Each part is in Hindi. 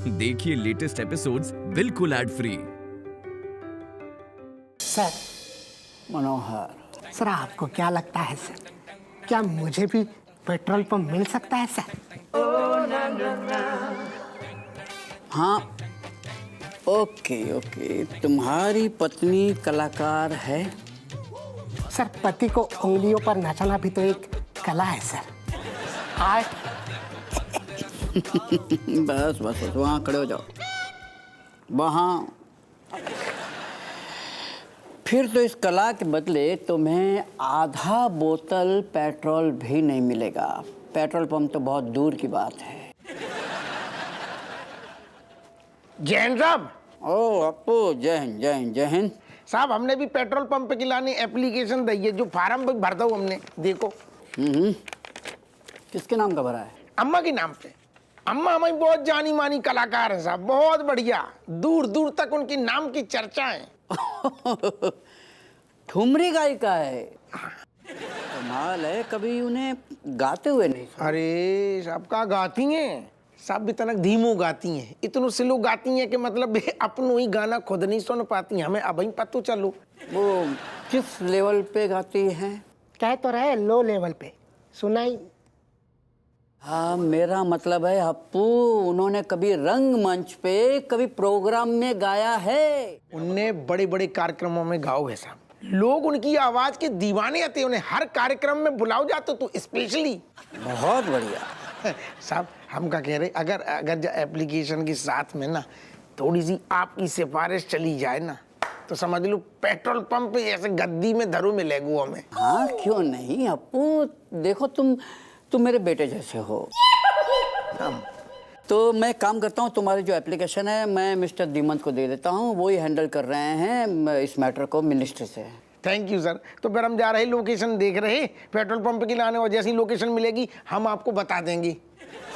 देखिए लेटेस्ट एपिसोड्स बिल्कुल एड फ्री। सर मनोहर, सर आपको क्या लगता है सर, क्या मुझे भी पेट्रोल पंप मिल सकता है सर? हाँ, ओके, तुम्हारी पत्नी कलाकार है? सर पति को उंगलियों पर नचाना भी तो एक कला है सर, आर्ट। बस वहाँ खड़े हो जाओ, वहाँ। फिर तो इस कला के बदले तुम्हें आधा बोतल पेट्रोल भी नहीं मिलेगा। पेट्रोल पंप तो बहुत दूर की बात है। जैन साहब। ओ अपू, जय हिंद। साहब हमने भी पेट्रोल पंप के लाने एप्लीकेशन दी है, जो फार्म भी भरता हूँ हमने, देखो। किसके नाम का भरा है? अम्मा के नाम पे। अम्मा हमारी बहुत जानी मानी कलाकार है साहब, बहुत बढ़िया, दूर दूर तक उनके नाम की चर्चा है। ठुमरी गायिका है। कमाल है, कभी उन्हें गाते हुए नहीं सुना। अरे साहब का गाती हैं साहब, इतना धीमो गाती हैं, इतनो स्लो गाती हैं कि मतलब अपनो ही गाना खुद नहीं सुन पाती हैं, हमें अब ही पता चलो। वो किस लेवल पे गाती हैं? कह तो रहे लो लेवल पे, सुनाई। हाँ, मेरा मतलब है अप्पू, उन्होंने कभी रंगमंच पे, कभी प्रोग्राम में गाया है? उनने बड़े बड़े कार्यक्रमों में गाओ है साहब, लोग उनकी आवाज के दीवाने आते, उन्हें हर कार्यक्रम में बुलाओ जाते तो स्पेशली। बहुत बढ़िया। साहब हम क्या कह रहे, अगर एप्लीकेशन के साथ में ना थोड़ी सी आपकी सिफारिश चली जाए ना, तो समझ लो पेट्रोल पंप पे ऐसे गद्दी में धरू मिलेगो हमें। हाँ क्यों नहीं अप्पू, देखो तुम मेरे बेटे जैसे हो। तो मैं काम करता हूँ, तुम्हारी जो एप्लीकेशन है मैं मिस्टर दीमंत को दे देता हूँ, वो ही हैंडल कर रहे हैं इस मैटर को मिनिस्टर से। Thank you sir. तो फिर हम जा रहे, लोकेशन देख रहे पेट्रोल पंप की लाने, और जैसी लोकेशन मिलेगी हम आपको बता देंगे।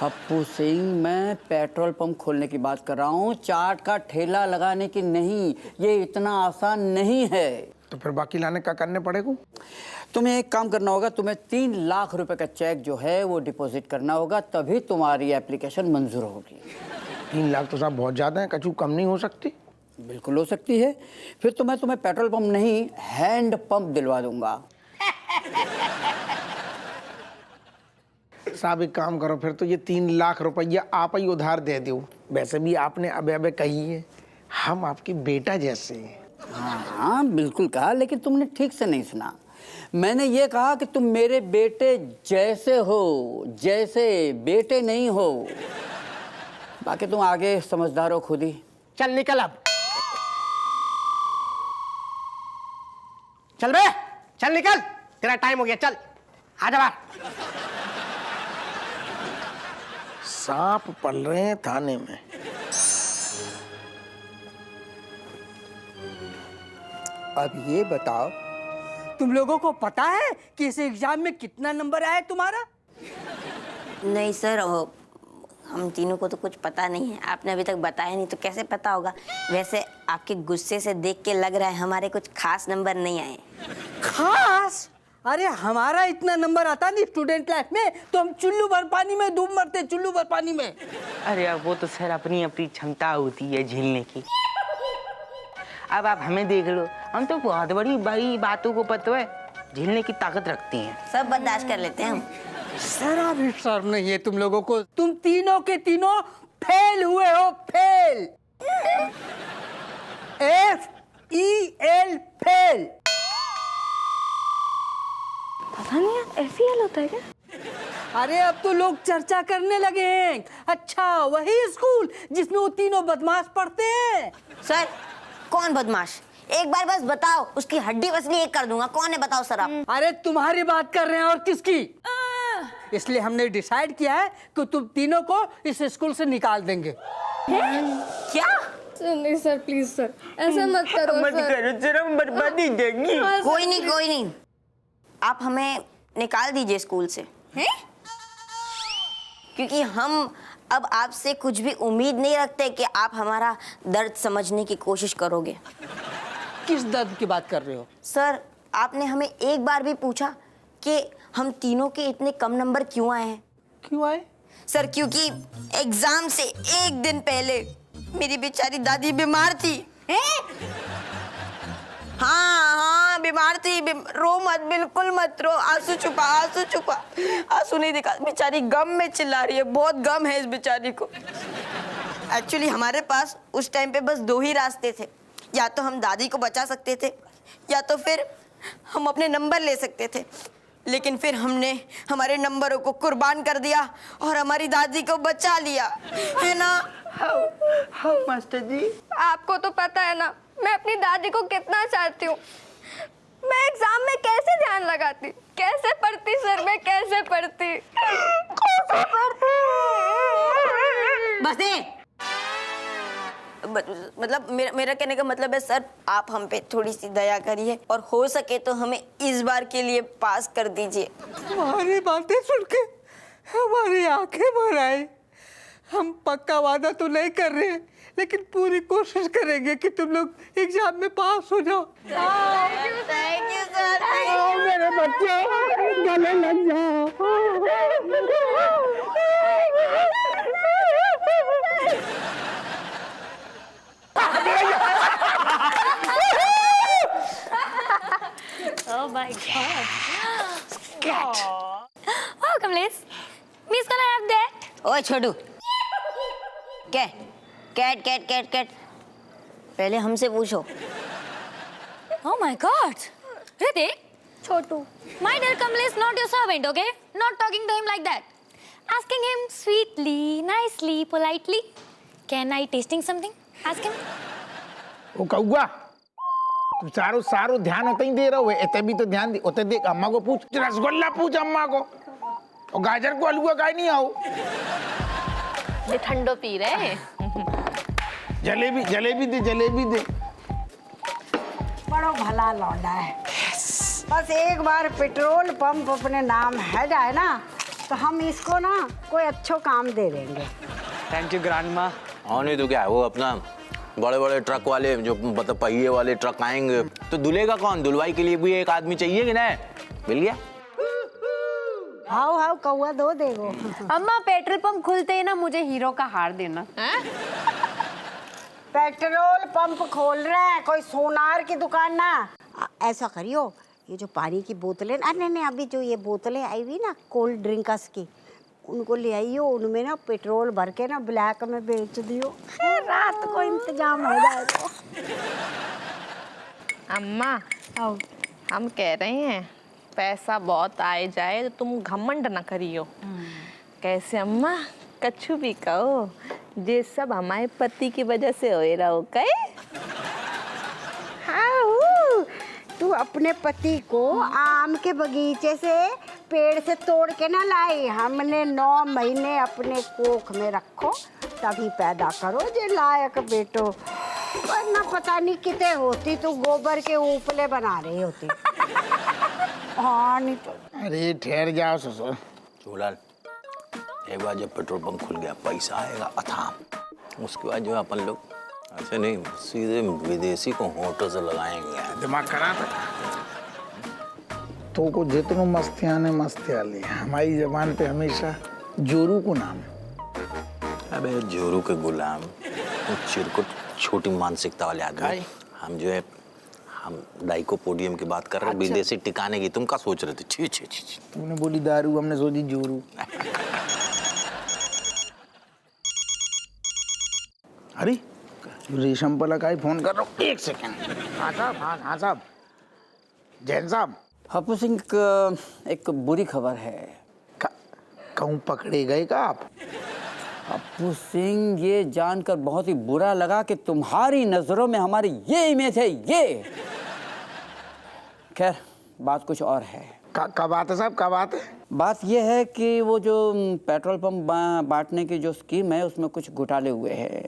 अप्पू सिंह, मैं पेट्रोल पंप खोलने की बात कर रहा हूँ, चाट का ठेला लगाने की नहीं। ये इतना आसान नहीं है। तो फिर बाकी लाने का करने पड़ेगा? तुम्हें एक काम करना होगा, तुम्हें 3 लाख रुपए का चेक जो है वो डिपॉजिट करना होगा, तभी तुम्हारी एप्लीकेशन मंजूर होगी। 3 लाख तो साहब बहुत ज्यादा है, कछु कम नहीं हो सकती? बिल्कुल हो सकती है। फिर तो मैं तुम्हें पेट्रोल पंप नहीं, हैंड पंप दिलवा दूंगा। साहब एक काम करो, फिर तो ये 3 लाख रुपया आप ही उधार दे दो। वैसे भी आपने अबे कही है, हम आपके बेटा जैसे हैं। हाँ बिल्कुल कहा, लेकिन तुमने ठीक से नहीं सुना। मैंने ये कहा कि तुम मेरे बेटे जैसे हो, जैसे बेटे नहीं हो। बाकी तुम आगे समझदार हो खुद ही। चल निकल अब, चल बे, चल निकल, तेरा टाइम हो गया, चल आजा बाहर। सांप पल रहे हैं थाने में। अब ये बताओ, तुम लोगों को पता है कि इस एग्जाम में कितना नंबर आया तुम्हारा? नहीं सर, हम तीनों को तो कुछ पता नहीं है, आपने अभी तक बताया नहीं तो कैसे पता होगा। वैसे आपके गुस्से से देख के लग रहा है हमारे कुछ खास नंबर नहीं आए। खास? अरे हमारा इतना नंबर आता नहीं स्टूडेंट लाइफ में, तो हम चुल्लू भर पानी में डूब मरते, चुल्लू भर पानी में। अरे अब वो तो सर अपनी अपनी क्षमता होती है झेलने की। अब आप हमें देख लो, हम तो बहुत बड़ी बड़ी बातों को पता है झेलने की ताकत रखती हैं। सब बर्दाश्त कर लेते हैं हम। जरा भी शर्म नहीं है तुम लोगों को। तुम तीनों के तीनों फेल हुए हो, फेल। FEL, fail. पता नहीं यार, FEL होता है क्या? अरे अब तो लोग चर्चा करने लगे हैं। अच्छा, वही स्कूल जिसमें वो तीनों बदमाश पढ़ते हैं। सर कौन बदमाश? एक बार बस बताओ, उसकी हड्डी वसली एक कर दूंगा। कौन है बताओ सर आप। अरे तुम्हारी बात कर रहे हैं, और किसकी? इसलिए हमने डिसाइड किया है कि तुम तीनों को इस स्कूल से निकाल देंगे। क्या? सर नहीं सर, प्लीज सर ऐसा मत करो सर, हम बर्बादी देंगी। कोई नहीं, आप हमें निकाल दीजिए स्कूल से, हैं? क्योंकि हम अब आपसे कुछ भी उम्मीद नहीं रखते कि आप हमारा दर्द समझने की कोशिश करोगे। किस दर्द की बात कर रहे हो? सर आपने हमें एक बार भी पूछा कि हम तीनों के इतने कम नंबर क्यों आए हैं? क्यों आए? सर क्योंकि एग्जाम से एक दिन पहले मेरी बेचारी दादी बीमार थी। हाँ बीमार थी। रो मत, बिल्कुल मत रो। आंसू छुपा, आंसू छुपा। आंसू नहीं दिखा। बेचारी गम में चिल्ला रही है, बहुत गम है इस बेचारी को। एक्चुअली हमारे पास उस टाइम पे बस 2 ही रास्ते थे, या तो हम दादी को बचा सकते थे या तो फिर हम अपने नंबर ले सकते थे। लेकिन फिर हमने हमारे नंबरों को कुर्बान कर दिया और हमारी दादी को बचा लिया, है ना? हाँ मास्टर जी। आपको तो पता है ना मैं अपनी दादी को कितना चाहती हूँ। मैं एग्जाम में कैसे ध्यान लगाती, कैसे पढ़ती सर, मैं कैसे पढ़ती। बस मतलब मेरा कहने का मतलब है सर, आप हम पे थोड़ी सी दया करिए और हो सके तो हमें इस बार के लिए पास कर दीजिए। तुम्हारी बातें सुन के हमारी आंखें भर आई। हम पक्का वादा तो नहीं कर रहे, लेकिन पूरी कोशिश करेंगे कि तुम लोग एग्जाम में पास हो जाओ। Thank you sir. मेरे बच्चे गले लग जाओ। Oh my god. Cat. Oh, Kamlesh. Miss gonna have that. ओए छोटू, कैट पहले हमसे पूछो। Oh my god. Ritik. Chotu. My dear Kamlesh, not your servant, okay? Not talking to him like that. Asking him sweetly, nicely, politely. Can I tasting something? Ask him. ओ कौआ, तू सारो ध्यान उतना ही दे रहा है। इतने भी तो ध्यान दे। उतने देख, अम्मा को पूछ, रसगुल्ला पूछ अम्मा को, और गाजर को हलवा का नहीं आओ। ये ठंडो पी रहे हैं। जलेबी दे। बड़ो भला लौंडा है। बस एक बार पेट्रोल पंप अपने नाम है जाए ना, तो हम इसको ना कोई अच्छो काम दे देंगे। Thank you grandma. और नहीं तो क्या, वो अपना बड़े ट्रक वाले जो मतलब पहिए वाले ट्रक आएंगे तो दुलेगा कौन? दुलवाई के लिए भी एक आदमी चाहिए कि नहीं? मिल गया। हाउ कौआ दो देगो। अम्मा पेट्रोल पंप खुलते ही ना मुझे हीरो का हार देना। पेट्रोल पंप खोल रहे हैं, कोई सोनार की दुकान ना। ऐसा करियो, ये जो पानी की बोतलें, नहीं अभी जो ये बोतलें आई हुई ना कोल्ड ड्रिंक्स की, उनको ले आइयो, उनमें ना पेट्रोल भर के ना ब्लैक में बेच दियो, रात को इंतजाम हो जाएगा। अम्मा हम कह रहे हैं पैसा बहुत आए जाए तो तुम घमंड ना करियो। कैसे अम्मा, कछु भी कहो, ये सब हमारे पति की वजह से हो रहा हो। तू अपने पति को आम के बगीचे से पेड़ से तोड़ के ना लाई, हमने 9 महीने अपने कोख में रखो, तभी पैदा करो जे लायक बेटो, वरना पता नहीं कितने होती तू गोबर के उपले बना रही होती। हाँ नहीं तो। अरे ठहर जाओ ससुर। चोलाल, एक बार जब पेट्रोल पंप खुल गया, पैसा आएगा अथाम, उसके बाद जो है अपन लोग ऐसे नहीं, सीधे विदेशी को होटल से लगाएंगे। दिमाग खराब है तो को जितनो मस्तियाँ ने मस्तिया ली। हमारी जबान पे हमेशा जोरू को नाम। अबे जोरू के गुलाम, चिरकुट छोटी मानसिकता वाले आदमी। हम जो है, हम डाइको पोडियम की बात कर रहे हैं। अच्छा। विदेशी टिकाने की तुम क्या सोच रहे थे? छी। तूने बोली दारू, हमने सोची जोरू। अरे रेशम पला का ही फोन कर रहा हूँ, 1 सेकंड। हाँ साहब, जैन साहब। हप्पू सिंह, एक बुरी खबर है। कहूँ पकड़े गए का आप? हप्पू सिंह, ये जानकर बहुत ही बुरा लगा कि तुम्हारी नजरों में हमारी ये इमेज है। ये खैर बात कुछ और है। क्या बात है साहब, क्या बात है? बात ये है कि वो जो पेट्रोल पंप बांटने की जो स्कीम है उसमें कुछ घोटाले हुए हैं।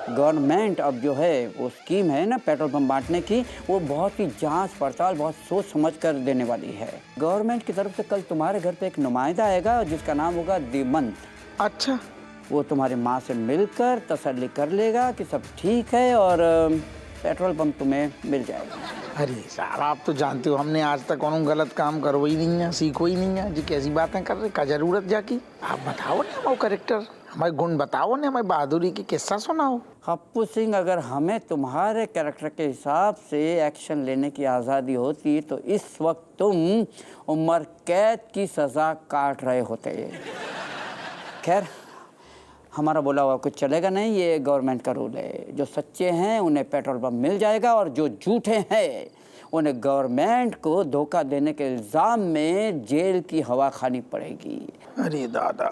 गवर्नमेंट अब जो है वो स्कीम है ना पेट्रोल पंप बांटने की, वो बहुत ही जांच पड़ताल बहुत सोच समझ कर देने वाली है। गवर्नमेंट की तरफ से कल तुम्हारे घर पे एक नुमाइंदा आएगा जिसका नाम होगा दीमंत। अच्छा। वो तुम्हारी माँ से मिलकर तसल्ली कर लेगा कि सब ठीक है और पेट्रोल पंप तुम्हें मिल जाएगा। अरे साहब आप तो जानते हो हमने आज तक कोनो गलत काम करो ही नहीं है, सीखो ही नहीं है जी। कैसी बातें कर रहे, का जरूरत जाकी। आप बताओ ना हमारे कैरेक्टर, हमारे गुण बताओ ना, हमारी बहादुरी की किस्सा सुनाओ। हप्पू सिंह, अगर हमें तुम्हारे कैरेक्टर के हिसाब से एक्शन लेने की आज़ादी होती तो इस वक्त तुम उम्र कैद की सज़ा काट रहे होते। खैर, हमारा बोला हुआ कुछ चलेगा नहीं, ये गवर्नमेंट का रूल है। जो सच्चे हैं उन्हें पेट्रोल पंप मिल जाएगा और जो झूठे हैं उन्हें गवर्नमेंट को धोखा देने के इल्ज़ाम में जेल की हवा खानी पड़ेगी। अरे दादा,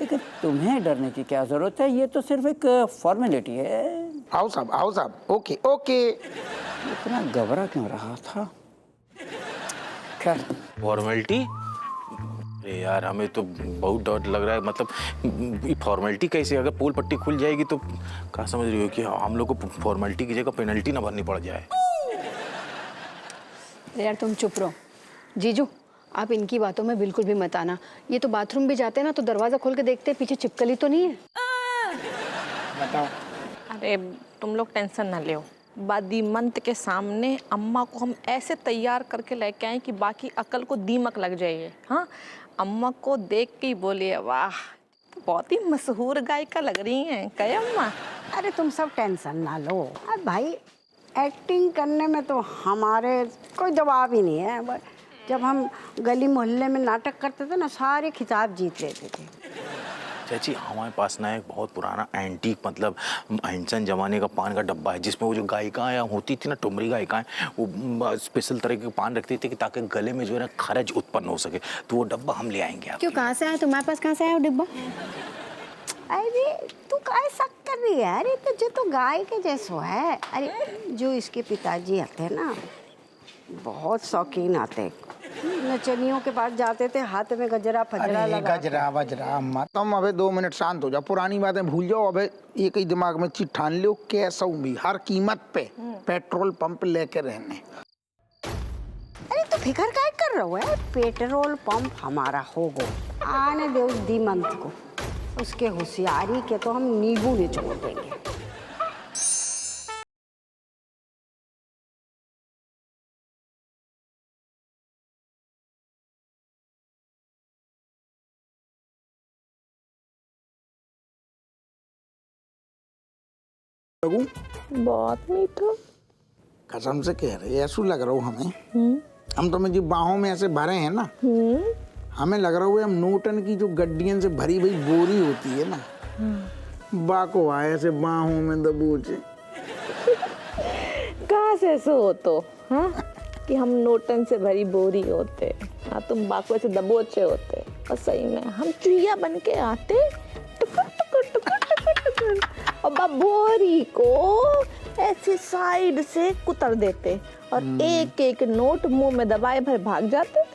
लेकिन तुम्हें डरने की क्या ज़रूरत है, ये तो सिर्फ एक फॉर्मेलिटी है। आओ साहब, ओके ओके। इतना घबरा क्यों रहा था? खैर, फॉर्मेलिटी? अरे यार हमें तो बहुत डर लग रहा है। मतलब ये फॉर्मेलिटी कैसे? अगर पोल पट्टी खुल जाएगी तो क्या समझ रही हो कि हम लोग को फॉर्मेलिटी की जगह पेनल्टी ना भरनी पड़ जाए? यार तुम चुप रहो। जीजू, आप इनकी बातों में बिल्कुल भी मत आना। ये तो बाथरूम भी जाते हैं ना तो दरवाजा खोल के देखते हैं पीछे छिपकली तो नहीं है। बताओ। अरे तुम लोग टेंशन ना लो, बादीमंत के सामने अम्मा को हम ऐसे तैयार करके लेके आए कि बाकी अकल को दीमक लग जाइए। हाँ, अम्मा को देख के ही बोलिए वाह बहुत ही मशहूर गायिका लग रही हैं क्या अम्मा? अरे तुम सब टेंशन ना लो। अब भाई एक्टिंग करने में तो हमारे कोई जवाब ही नहीं है। जब हम गली मोहल्ले में नाटक करते थे ना, सारे खिताब जीत लेते थे। चाची हमारे पास ना एक बहुत पुराना एंटीक, मतलब एंशन जमाने का पान का डब्बा है जिसमें वो जो गायिकाएं होती थी ना, ठुमरी गायिकाएं, वो स्पेशल तरह के पान रखती थी कि ताकि गले में जो है ना खरज उत्पन्न हो सके। तो वो डब्बा हम ले आएंगे। क्यों, कहाँ से आया तुम्हारे पास? कहाँ से आया वो डिब्बा? अरे तू काय शक कर रही है? अरे तुझे तो गाय के जैसो है। अरे जो इसके पिताजी आते हैं ना, बहुत शौकीन आते, नचनियों के पास जाते थे, हाथ में गजरा फजरा लगा। गजरा वजरा अम्मा, तुम अबे 2 मिनट शांत हो जाओ, पुरानी बातें भूल जाओ। अबे एक ही दिमाग में चीज ठान लो, कैसा भी हर कीमत पे पेट्रोल पंप लेके रहने। अरे तू फिकर काय कर रहा है? पेट्रोल पंप हमारा होगो, आने दे उस दीमंत को। उसके होशियारी के तो हम नींबू निचोड़ देंगे। बहुत मीठा। कसम से कह रहे, ऐसा लग रहा हो हमें। हम तो में जो बाहों में ऐसे भरे हैं ना, हमें लग रहा है हम नोटन की जो गड्डियन से भरी भरी बोरी होती है ना, बाको आए ऐसे बाहों में दबोचे। कहाँ से ऐसे हो तो, हाँ, कि हम नोटन से भरी बोरी होते। हाँ, तुम बाको से दबोचे होते। और सही में हम चुहिया बन के आते, टुकुर टुकुर टुकुर टुकुर टुकुर, और बोरी को ऐसे साइड से कुतर देते और एक एक नोट मुंह में दबाए भर भाग जाते।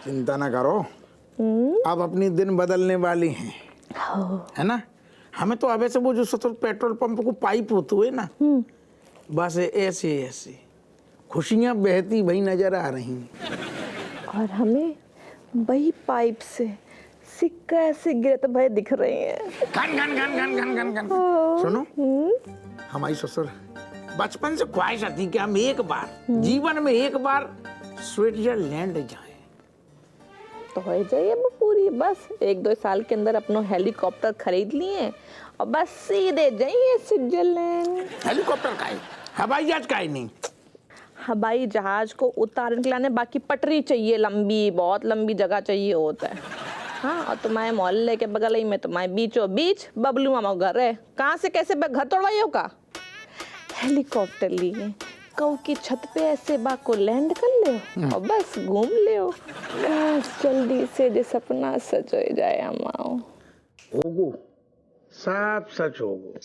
चिंता ना करो, अब अपनी दिन बदलने वाली हैं, है ना। हमें तो अब ऐसे वो जो सतत पेट्रोल पंप को पाइप होते हुए ना, बस ऐसे ऐसे खुशियां बहती वही नजर आ रही। और हमें वही पाइप से सिक्का ऐसे गिरते भय दिख रही है। घन घन घन घन घन घन घन। सुनो, हमारी ससुर बचपन से ख्वाहिश आती कि हम एक बार जीवन में एक बार स्विट्जरलैंड जाएं। तो हो जाइए अब पूरी, बस 1-2 साल के अंदर अपना हेलीकॉप्टर खरीद लिए और बस सीधे जाइए स्विट्जरलैंड। हेलीकॉप्टर का है, हवाई जहाज का है नहीं। हवाई जहाज को उतारने के लिए बाकी पटरी चाहिए, लंबी, बहुत लंबी जगह चाहिए होता है। हाँ, और तुम्हारे मोहल्ले के बगल ही में तुम्हारे बीचों बीच बबलू मामा घर है। कहाँ से कैसे घर तोड़वाई होगा? हेलीकॉप्टर लिए कऊ की छत पे ऐसे बा को लैंड कर ले और बस घूम ले, बस जल्दी से जो सपना सच हो जाए अम्मा। होगो, सब सच होगो।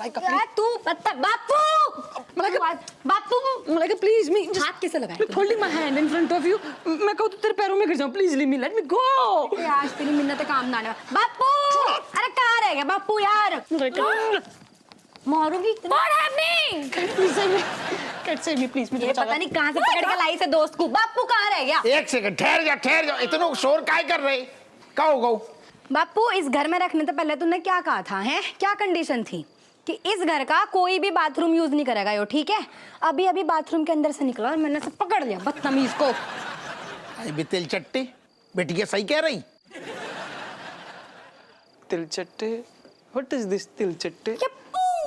यार तू बापू Malika, please, me just हाथ कैसे लगाए? holding my hand in front of you. मैं कहूँ तो तेरे पैरों में गिर जाऊँ. Please leave me. Let me go. आज तेरी मिन्नतें काम ना आने वाली। बापू अरे कहाँ रह गया बापू यार? मारूंगी। What happening? Please save me. Can't save me, please. ये पता नहीं कहाँ से पकड़ के लाई से दोस्त को। बापू कहाँ रह गया? एक सेकंड ठहर जा इतना शोर काय कर रहे? कहो गो बापू इस घर में रखने से पहले तूने क्या कहा था हैं? क्या कंडीशन थी कि इस घर का कोई भी बाथरूम यूज नहीं करेगा यो, ठीक है? अभी अभी बाथरूम के अंदर से निकला और मैंने से पकड़ लिया बदतमीज को। अरे तिल चट्टे बेटिया सही कह रही। तिल चट्टे? What is this तिल चट्टे?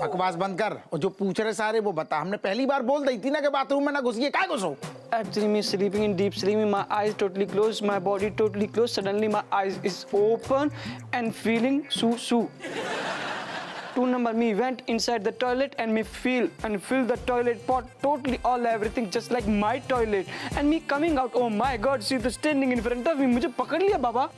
बकवास बंद कर और जो पूछ रहे सारे वो बता। हमने पहली बार बोल दी थी ना कि बाथरूम में ना घुसिए, काय घुसो? Actually, me sleeping in deep sleep, my eyes totally closed, my body totally closed. Suddenly, my eyes is open and feeling su. 2 number, me went inside the toilet and me feel the toilet pot totally all everything just like my toilet. And me coming out, oh my God, she was standing in front of me. मुझे पकड़ लिया बाबा।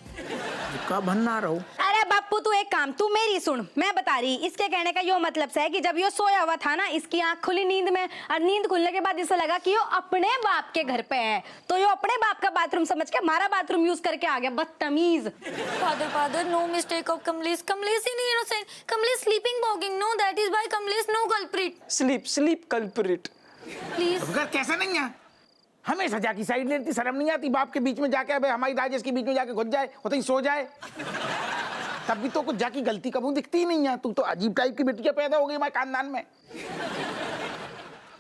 का भन्ना रहो। अरे बापू तू एक काम, तू मेरी सुन, मैं बता रही। इसके कहने का यो मतलब से है कि जब यो सोया हुआ था ना, इसकी आंख खुली नींद में और नींद खुलने के बाद इसे लगा कि यो अपने बाप के घर पे है, तो यो अपने बाप का बाथरूम समझ के हमारा बाथरूम यूज करके आ गया, बदतमीज। Father, no mistake of Kamlesh. Kamlesh is innocent. Kamlesh sleeping walking. No, that is why Kamlesh no culprit. Sleep culprit. Please. अगर कैसा नहीं है? हमें सजा की साइड लेती, शर्म नहीं आती? बाप के बीच में जाके अबे हमारी राजेश के बीच में जाके घुस जाए और तो सो जाए, तब भी तो कुछ जाकी गलती कबू दिखती ही नहीं है। तू तो अजीब टाइप की बेटियां पैदा हो गई हमारे खानदान में।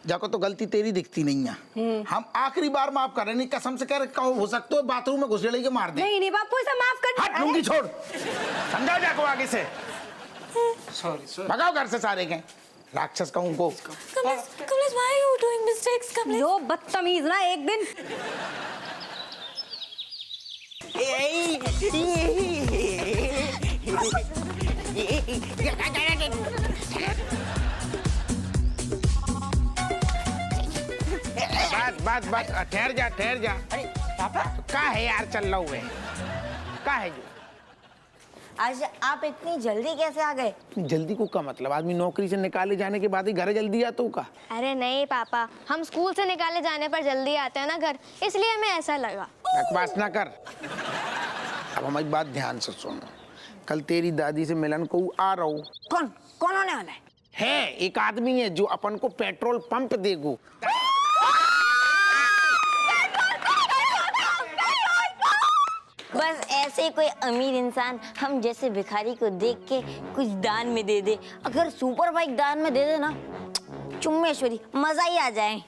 जाको तो गलती तेरी दिखती नहीं है। हम आखिरी बार माफ कर रहे नहीं, कसम से कह रहे कहो हो सकता है बाथरूम में घुसेड़ के मार दे। नहीं बापू इसे माफ कर। हट लूंगी छोड़, समझाओ जाको आगे से। सॉरी भगाओ घर से सारे के राक्षस कहूँ को। Kamlesh, why are you doing mistakes, Kamlesh? यो बदतमीज ना एक दिन। बस ठहर जा। अरे पापा क्या है यार, चल रहा हुए क्या है जो? आज आप इतनी जल्दी कैसे आ गए? जल्दी को का मतलब, आदमी नौकरी से निकाले जाने के बाद ही घर जल्दी आता का? अरे नहीं पापा, हम स्कूल से निकाले जाने पर जल्दी आते हैं ना घर, इसलिए हमें ऐसा लगा। बकवास ना कर। अब हमारी बात ध्यान से सुनो। कल तेरी दादी से मिलन को आ रहा हूँ। कौन होने वाला है? एक आदमी है जो अपन को पेट्रोल पंप देगो। बस ऐसे कोई अमीर इंसान हम जैसे भिखारी को देख के कुछ दान में दे दे। अगर सुपर बाइक दान में दे दे ना, चुम्मेश्वरी, मजा ही आ जाए।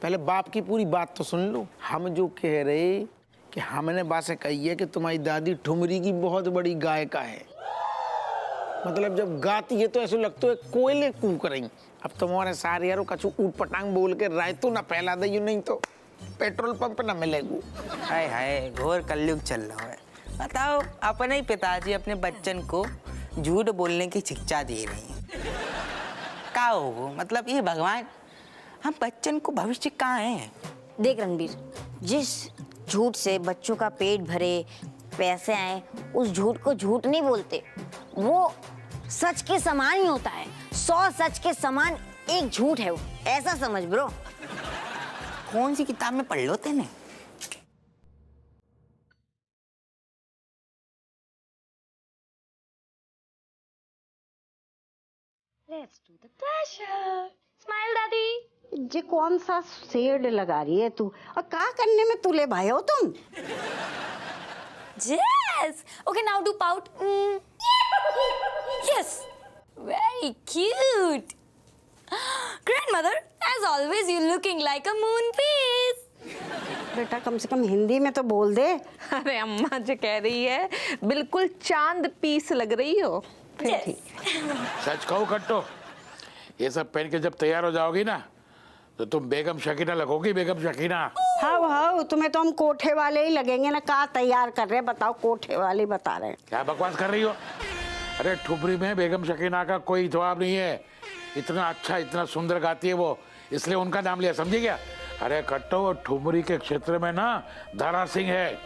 पहले बाप की पूरी बात तो सुन लो। हम जो कह रहे कि हमने बात से कही है कि तुम्हारी दादी ठुमरी की बहुत बड़ी गायिका है। मतलब जब गाती है तो ऐसा लगता है कोयले कूक रही। अब तुम्हारे सारे यारों कछु ऊट पटांग बोल के राय तो ना फैला दे, नहीं तो पेट्रोल पंप ना मिलेगा। हाय घोर कलयुग चल रहा है। बताओ, अपने ही पिताजी अपने बच्चन को झूठ बोलने की शिक्षा दे रही हैं। क्या होगा मतलब ये भगवान, हम बच्चन को भविष्य कहाँ है? देख रणबीर, जिस झूठ से बच्चों का पेट भरे, पैसे आए, उस झूठ को झूठ नहीं बोलते। वो सच के समान ही होता है। 100 सच के समान एक झूठ है वो, ऐसा समझ ब्रो। कौन सी किताब में पढ़ लो तेने? Let's do the pleasure. Smile, Daddy. जे कौन सा शेड लगा रही है तू, और क्या करने में तुले भाई हो तुम? Yes. Okay, now do pout. Yes. Very cute. Grandmother, as always, you're looking like a moon piece. बेटा कम से कम हिंदी में तो बोल दे। अरे अम्मा जो कह रही है, बिल्कुल चांद पीस लग रही हो। Yes. सच कहो कट्टो, ये सब पहन के जब तैयार हो जाओगी ना, तो तुम बेगम शकीना लगोगी, बेगम शकीना। हाँ तुम्हें तो हम कोठे वाले ही लगेंगे ना। कहाँ तैयार कर रहे हैं बताओ, कोठे वाले बता रहे हैं। क्या बकवास कर रही हो? अरे ठुमरी में बेगम शकीना का कोई जवाब नहीं है। इतना अच्छा, इतना सुंदर गाती है वो, इसलिए उनका नाम लिया, समझी क्या? अरे कट्टो, ठुमरी के क्षेत्र में ना धारा सिंह है,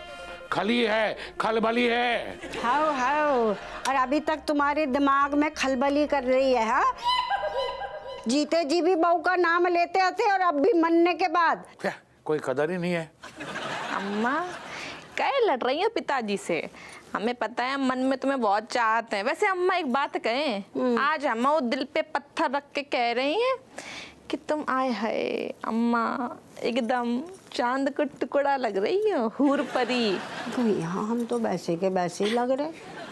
खली है, खलबली है। हाउ हाउ, और अभी तक तुम्हारे दिमाग में खलबली कर रही है। हाँ, जीते जी भी बहू का नाम लेते थे और अब भी मरने के बाद कोई कदर ही नहीं है। अम्मा क्या लड़ रही हो पिताजी से? हमें पता है मन में तुम्हें बहुत चाहते हैं। वैसे अम्मा एक बात कहें, आज अम्मा वो दिल पे पत्थर रख के कह रही हैं कि तुम आए है अम्मा एकदम चांद का टुकड़ा लग रही हो, हूर परी। यहाँ हम तो वैसे के वैसे ही लग रहे।